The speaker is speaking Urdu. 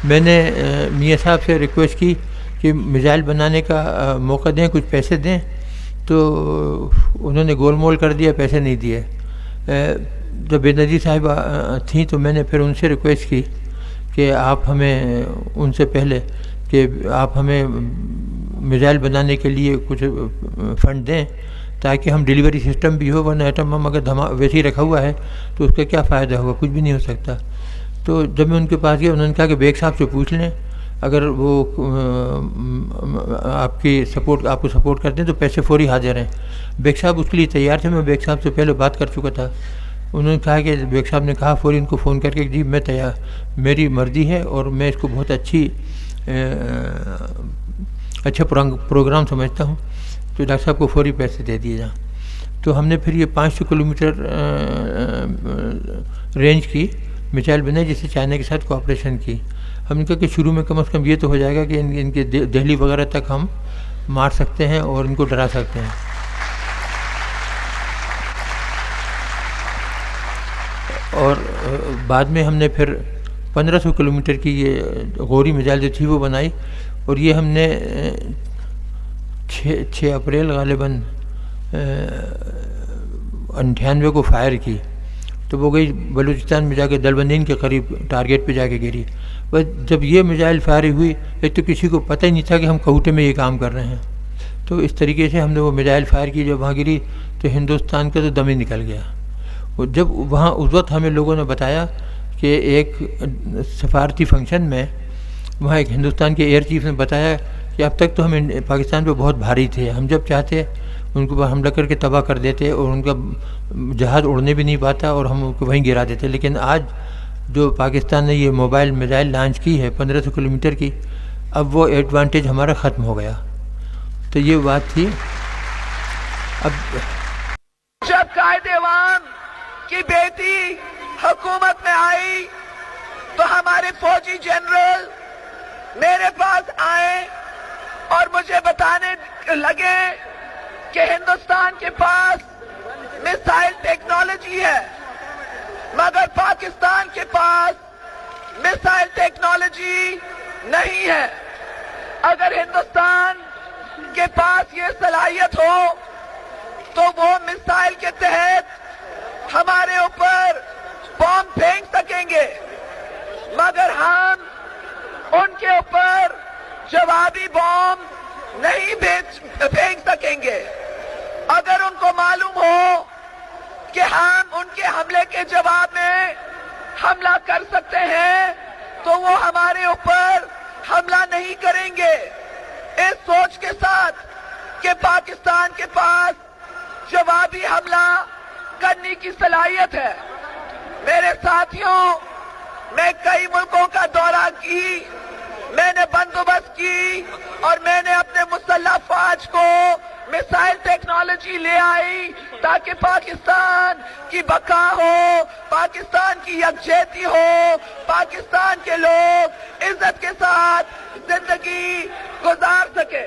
میں نے میاں صاحب سے ریکویسٹ کی کہ میزائل بنانے کا موقع دیں، کچھ پیسے دیں، تو انہوں نے گول مول کر دیا، پیسے نہیں دیے۔ جب بے نظیر صاحبہ تھیں تو میں نے پھر ان سے ریکویسٹ کی کہ آپ ہمیں ان سے پہلے کہ آپ ہمیں میزائل بنانے کے لیے کچھ فنڈ دیں تاکہ ہم ڈیلیوری سسٹم بھی ہو، ورنہ ایٹم بم اگر ویسے ہی رکھا ہوا ہے تو اس کا کیا فائدہ ہوگا، کچھ بھی نہیں ہو سکتا۔ تو جب میں ان کے پاس گیا انہوں نے کہا کہ بیگ صاحب سے پوچھ لیں، اگر وہ آپ کو سپورٹ کرتے ہیں تو پیسے فوری حاضر ہیں۔ بیگ صاحب اس کے لیے تیار تھے، میں بیگ صاحب سے پہلے بات کر چکا تھا۔ انہوں نے کہا کہ بیگ صاحب نے کہا فوری ان کو فون کر کے جی میں تیار، میری مرضی ہے اور میں اس کو بہت اچھا پروگرام سمجھتا ہوں، تو ڈاکٹر صاحب کو فوری پیسے دے دیے جائیں۔ تو ہم نے پھر یہ 500 کلومیٹر رینج کی میزائل بنائی، جس سے چائنا کے ساتھ کوآپریشن کی۔ ہم نے کہا کہ شروع میں کم از کم یہ تو ہو جائے گا کہ ان کے دہلی وغیرہ تک ہم مار سکتے ہیں اور ان کو ڈرا سکتے ہیں۔ اور بعد میں ہم نے پھر 1500 کلومیٹر کی یہ غوری میزائل جو تھی وہ بنائی، اور یہ ہم نے 6 اپریل غالباً 98 کو فائر کی، تو وہ گئی بلوچستان میں جا کے دلبندین کے قریب ٹارگیٹ پہ جا کے گری۔ بس جب یہ میزائل فائر ہوئی ایک تو کسی کو پتہ ہی نہیں تھا کہ ہم کوٹے میں یہ کام کر رہے ہیں، تو اس طریقے سے ہم نے وہ میزائل فائر کی، جب وہاں گری تو ہندوستان کا تو دم ہی نکل گیا۔ اور جب وہاں اس وقت ہمیں لوگوں نے بتایا کہ ایک سفارتی فنکشن میں وہاں ایک ہندوستان کے ایئر چیف نے بتایا کہ اب تک تو ہم پاکستان پہ بہت بھاری تھے، ہم جب چاہتے ان کو حملہ کر کے تباہ کر دیتے اور ان کا جہاز اڑنے بھی نہیں پاتا اور ہم ان کو وہیں گرا دیتے، لیکن آج جو پاکستان نے یہ موبائل میزائل لانچ کی ہے 1500 کلومیٹر کی، اب وہ ایڈوانٹیج ہمارا ختم ہو گیا۔ تو یہ بات تھی۔ اب جب قائد عوام کی بیٹی حکومت میں آئی تو ہمارے فوجی جنرل میرے پاس آئے اور مجھے بتانے لگے کہ ہندوستان کے پاس میزائل ٹیکنالوجی ہے مگر پاکستان کے پاس میزائل ٹیکنالوجی نہیں ہے۔ اگر ہندوستان کے پاس یہ صلاحیت ہو تو وہ میزائل کے تحت ہمارے اوپر بم پھینک سکیں گے، مگر ہم ان کے اوپر جوابی بم نہیں پھینک سکیں گے۔ اگر ان کو معلوم ہو کہ ہم ان کے حملے کے جواب میں حملہ کر سکتے ہیں تو وہ ہمارے اوپر حملہ نہیں کریں گے، اس سوچ کے ساتھ کہ پاکستان کے پاس جوابی حملہ کرنے کی صلاحیت ہے۔ میرے ساتھیوں، میں کئی ملکوں کا دورہ کی، میں نے بندوبست کی اور میں نے اپنے مسلح فوج کو میزائل ٹیکنالوجی لے آئی تاکہ پاکستان کی بقا ہو، پاکستان کی یکجہتی ہو، پاکستان کے لوگ عزت کے ساتھ زندگی گزار سکے۔